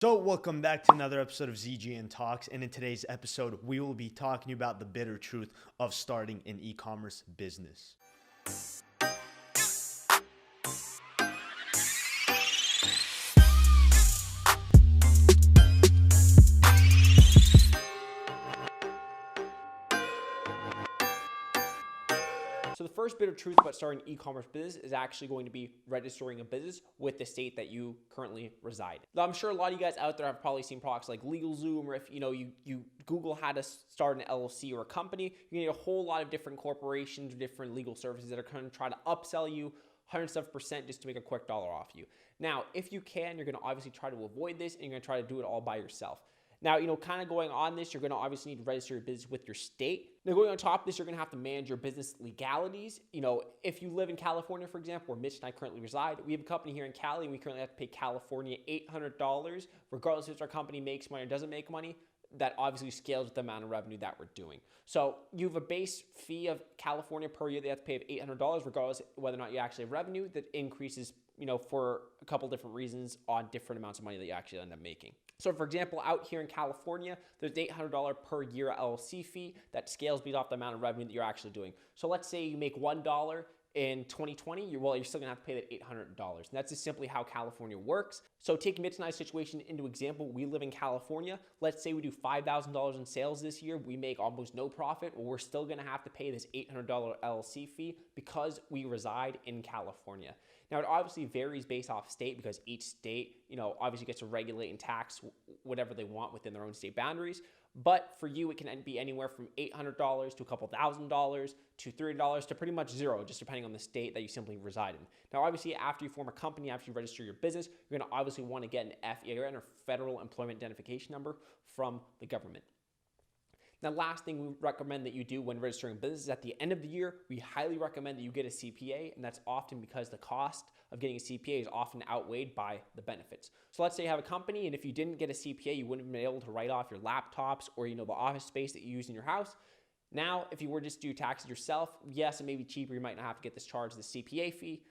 So welcome back to another episode of ZGN Talks, and in today's episode, we will be talking about the bitter truth of starting an e-commerce business. So the first bit of truth about starting an e-commerce business is actually going to be registering a business with the state that you currently reside. Now, I'm sure a lot of you guys out there have probably seen products like LegalZoom, or if you Google how to start an LLC or a company, you need a whole lot of different corporations or different legal services that are going to try to upsell you hundreds of percent just to make a quick dollar off you. Now, if you can, you're going to obviously try to avoid this, and you're going to try to do it all by yourself. Now, kind of going on this, you're going to obviously need to register your business with your state. Now, going on top of this, you're going to have to manage your business legalities. If you live in California, for example, where Mitch and I currently reside, we have a company here in Cali, and we currently have to pay California $800, regardless if our company makes money or doesn't make money. That obviously scales with the amount of revenue that we're doing. So you have a base fee of California per year that you have to pay of $800, regardless of whether or not you actually have revenue. That increases, for a couple different reasons on different amounts of money that you actually end up making. So for example, out here in California, there's an $800 per year LLC fee that scales based off the amount of revenue that you're actually doing. So let's say you make $1 in 2020, you're still gonna have to pay that $800. And that's just simply how California works. So taking Mitch and I's situation into example, we live in California. Let's say we do $5,000 in sales this year. We make almost no profit. Well, we're still gonna have to pay this $800 LLC fee because we reside in California. Now, it obviously varies based off state because each state, obviously gets to regulate and tax whatever they want within their own state boundaries. But for you, it can be anywhere from $800 to a couple $1,000 to $30 to pretty much zero, just depending on the state that you simply reside in. Now, obviously, after you form a company, after you register your business, you're going to obviously want to get an FEIN or Federal Employment Identification Number from the government. Now, last thing we recommend that you do when registering a business is at the end of the year, we highly recommend that you get a CPA, and that's often because the cost of getting a CPA is often outweighed by the benefits. So let's say you have a company, and if you didn't get a CPA, you wouldn't have been able to write off your laptops or the office space that you use in your house. Now, if you were just to do taxes yourself, yes, it may be cheaper. You might not have to get this charged the CPA fee,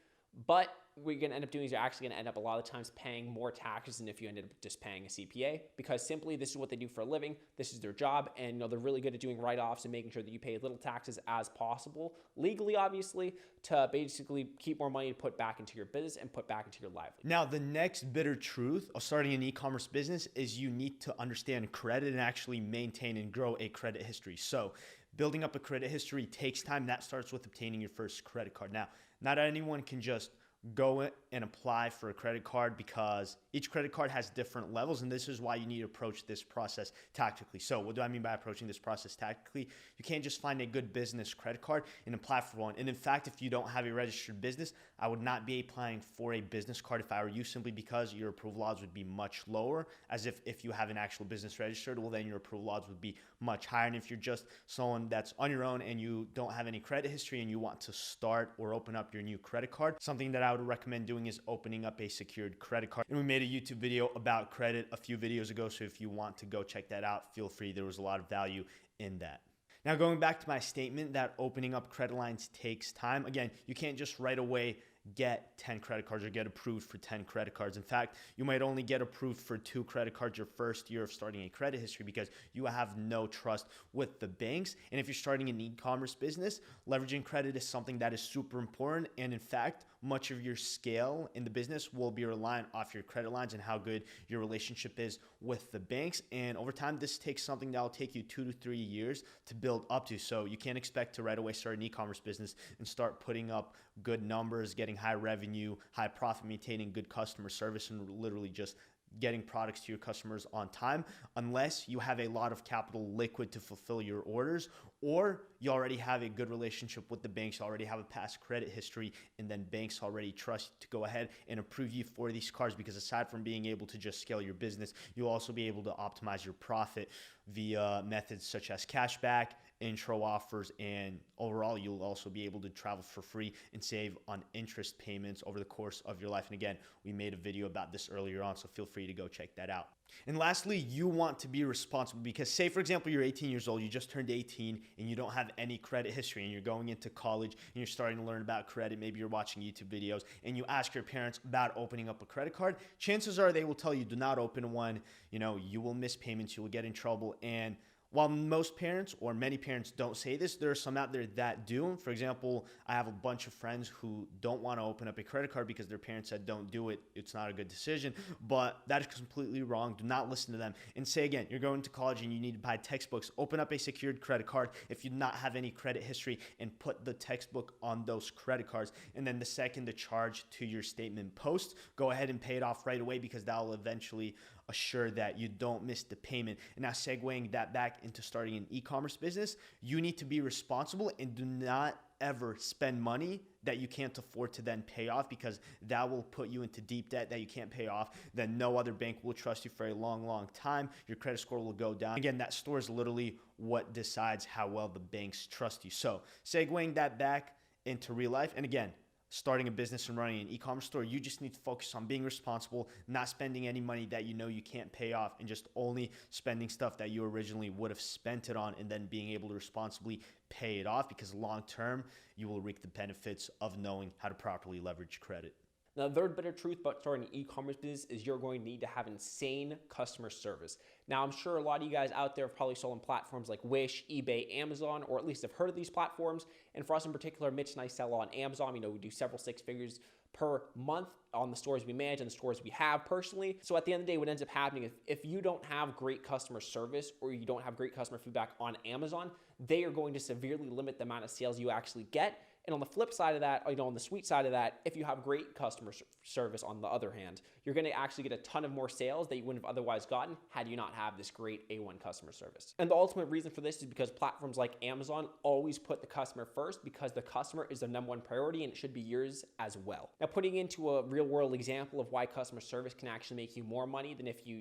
but what you're going to end up doing is you're actually going to end up a lot of times paying more taxes than if you ended up just paying a CPA, because simply this is what they do for a living. This is their job, and they're really good at doing write-offs and making sure that you pay as little taxes as possible, legally obviously, to basically keep more money to put back into your business and put back into your livelihood. Now, the next bitter truth of starting an e-commerce business is you need to understand credit and actually maintain and grow a credit history. So building up a credit history takes time. That starts with obtaining your first credit card. Now, not anyone can just go and apply for a credit card because each credit card has different levels, and this is why you need to approach this process tactically. So what do I mean by approaching this process tactically? You can't just find a good business credit card and apply for one. And in fact, if you don't have a registered business, I would not be applying for a business card if I were you, simply because your approval odds would be much lower, as if you have an actual business registered, well, then your approval odds would be much higher. And if you're just someone that's on your own and you don't have any credit history and you want to start or open up your new credit card, something that I would recommend doing is opening up a secured credit card. And we made a YouTube video about credit a few videos ago, so if you want to go check that out, feel free. There was a lot of value in that. Now, going back to my statement that opening up credit lines takes time, again, you can't just right away get 10 credit cards or get approved for 10 credit cards. In fact, you might only get approved for 2 credit cards your first year of starting a credit history because you have no trust with the banks. And if you're starting an e-commerce business, leveraging credit is something that is super important. And in fact, much of your scale in the business will be reliant off your credit lines and how good your relationship is with the banks. And over time, this takes something that will take you 2 to 3 years to build up to. So you can't expect to right away start an e-commerce business and start putting up good numbers, getting high revenue, high profit, maintaining good customer service, and literally just getting products to your customers on time, unless you have a lot of capital liquid to fulfill your orders, or you already have a good relationship with the banks, you already have a past credit history, and then banks already trust you to go ahead and approve you for these cards, because aside from being able to just scale your business, you'll also be able to optimize your profit via methods such as cashback, intro offers, and overall you'll also be able to travel for free and save on interest payments over the course of your life. And again, we made a video about this earlier on, so feel free to go check that out. And lastly, you want to be responsible because say, for example, you're 18 years old, you just turned 18 and you don't have any credit history and you're going into college and you're starting to learn about credit. Maybe you're watching YouTube videos and you ask your parents about opening up a credit card. Chances are they will tell you, do not open one. You will miss payments, you will get in trouble. And while most parents or many parents don't say this, there are some out there that do. For example, I have a bunch of friends who don't want to open up a credit card because their parents said don't do it. It's not a good decision, but that is completely wrong. Do not listen to them. And say again, you're going to college and you need to buy textbooks. Open up a secured credit card if you do not have any credit history and put the textbook on those credit cards. And then the second the charge to your statement post, go ahead and pay it off right away because that will eventually assure that you don't miss the payment. And now segueing that back into starting an e-commerce business, you need to be responsible and do not ever spend money that you can't afford to then pay off because that will put you into deep debt that you can't pay off. Then no other bank will trust you for a long, long time. Your credit score will go down. Again, that score is literally what decides how well the banks trust you. So segueing that back into real life, and again, starting a business and running an e-commerce store, you just need to focus on being responsible, not spending any money that you can't pay off, and just only spending stuff that you originally would have spent it on, and then being able to responsibly pay it off because long term, you will reap the benefits of knowing how to properly leverage credit. Now, the third bitter truth about starting an e-commerce business is you're going to need to have insane customer service. Now, I'm sure a lot of you guys out there have probably sold on platforms like Wish, eBay, Amazon, or at least have heard of these platforms. And for us in particular, Mitch and I sell on Amazon. We do several six figures per month on the stores we manage and the stores we have personally. So at the end of the day, what ends up happening is if you don't have great customer service or you don't have great customer feedback on Amazon, they are going to severely limit the amount of sales you actually get. And on the flip side of that, on the sweet side of that, if you have great customer service on the other hand, you're going to actually get a ton of more sales that you wouldn't have otherwise gotten had you not have this great A1 customer service. And the ultimate reason for this is because platforms like Amazon always put the customer first because the customer is their number one priority and it should be yours as well. Now, putting into a real world example of why customer service can actually make you more money than if you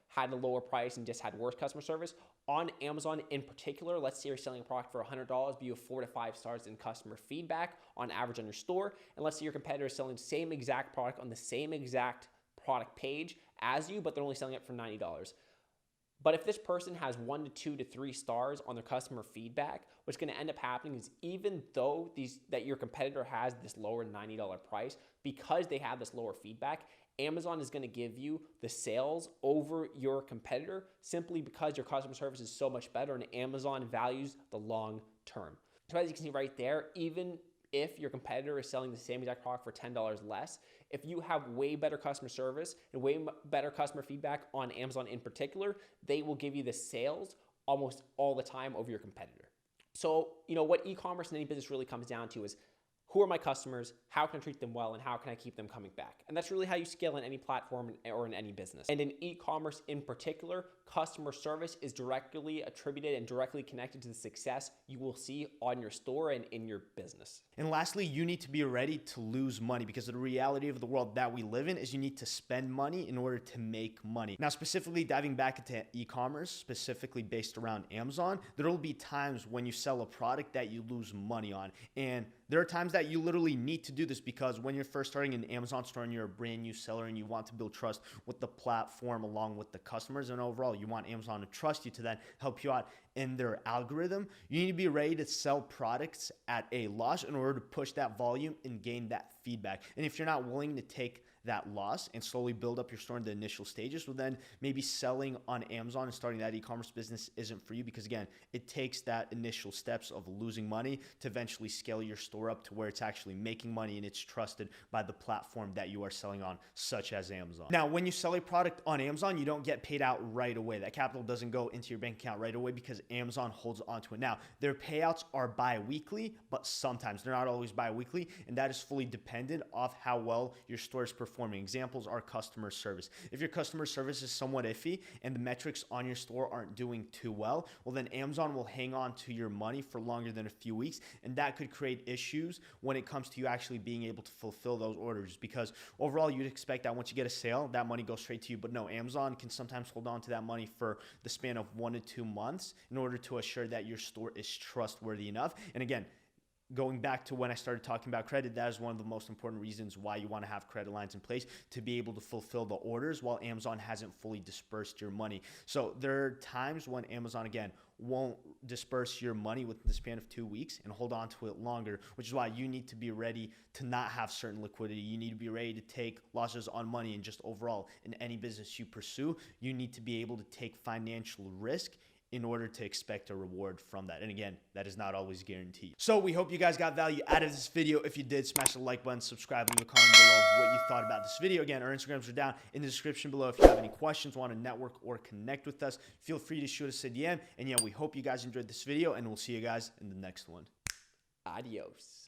had a lower price and just had worse customer service. On Amazon in particular, let's say you're selling a product for $100, but you have 4 to 5 stars in customer feedback on average on your store. And let's say your competitor is selling the same exact product on the same exact product page as you, but they're only selling it for $90. But if this person has 1 to 2 to 3 stars on their customer feedback, what's going to end up happening is even though that your competitor has this lower $90 price, because they have this lower feedback, Amazon is going to give you the sales over your competitor simply because your customer service is so much better and Amazon values the long term. So as you can see right there, even if your competitor is selling the same exact product for $10 less, if you have way better customer service and way better customer feedback on Amazon in particular, they will give you the sales almost all the time over your competitor. So, what e-commerce and any business really comes down to is who are my customers, how can I treat them well, and how can I keep them coming back? And that's really how you scale in any platform or in any business. And in e-commerce in particular, customer service is directly attributed and directly connected to the success you will see on your store and in your business. And lastly, you need to be ready to lose money because the reality of the world that we live in is you need to spend money in order to make money. Now, specifically diving back into e-commerce, specifically based around Amazon, there will be times when you sell a product that you lose money on. And there are times that you literally need to do this because when you're first starting an Amazon store and you're a brand new seller and you want to build trust with the platform along with the customers and overall you want Amazon to trust you to then help you out in their algorithm, you need to be ready to sell products at a loss in order to push that volume and gain that feedback. And if you're not willing to take that loss and slowly build up your store in the initial stages, well then maybe selling on Amazon and starting that e-commerce business isn't for you because again, it takes that initial steps of losing money to eventually scale your store up to where it's actually making money and it's trusted by the platform that you are selling on, such as Amazon. Now, when you sell a product on Amazon, you don't get paid out right away. That capital doesn't go into your bank account right away because Amazon holds onto it. Now, their payouts are bi-weekly, but sometimes they're not always bi-weekly, and that is fully dependent off how well your store is performing performing. Examples are customer service. If your customer service is somewhat iffy and the metrics on your store aren't doing too well, well, then Amazon will hang on to your money for longer than a few weeks, and that could create issues when it comes to you actually being able to fulfill those orders, because overall you'd expect that once you get a sale, that money goes straight to you. But no, Amazon can sometimes hold on to that money for the span of 1 to 2 months in order to assure that your store is trustworthy enough. And again, going back to when I started talking about credit, that is one of the most important reasons why you want to have credit lines in place, to be able to fulfill the orders while Amazon hasn't fully dispersed your money. So there are times when Amazon, again, won't disperse your money within the span of 2 weeks and hold on to it longer, which is why you need to be ready to not have certain liquidity. You need to be ready to take losses on money, and just overall in any business you pursue, you need to be able to take financial risk in order to expect a reward from that. And again, that is not always guaranteed. So we hope you guys got value out of this video. If you did, smash the like button, subscribe, leave a comment below what you thought about this video. Again, our Instagrams are down in the description below. If you have any questions, want to network or connect with us, feel free to shoot us a DM. And yeah, we hope you guys enjoyed this video, and we'll see you guys in the next one. Adios.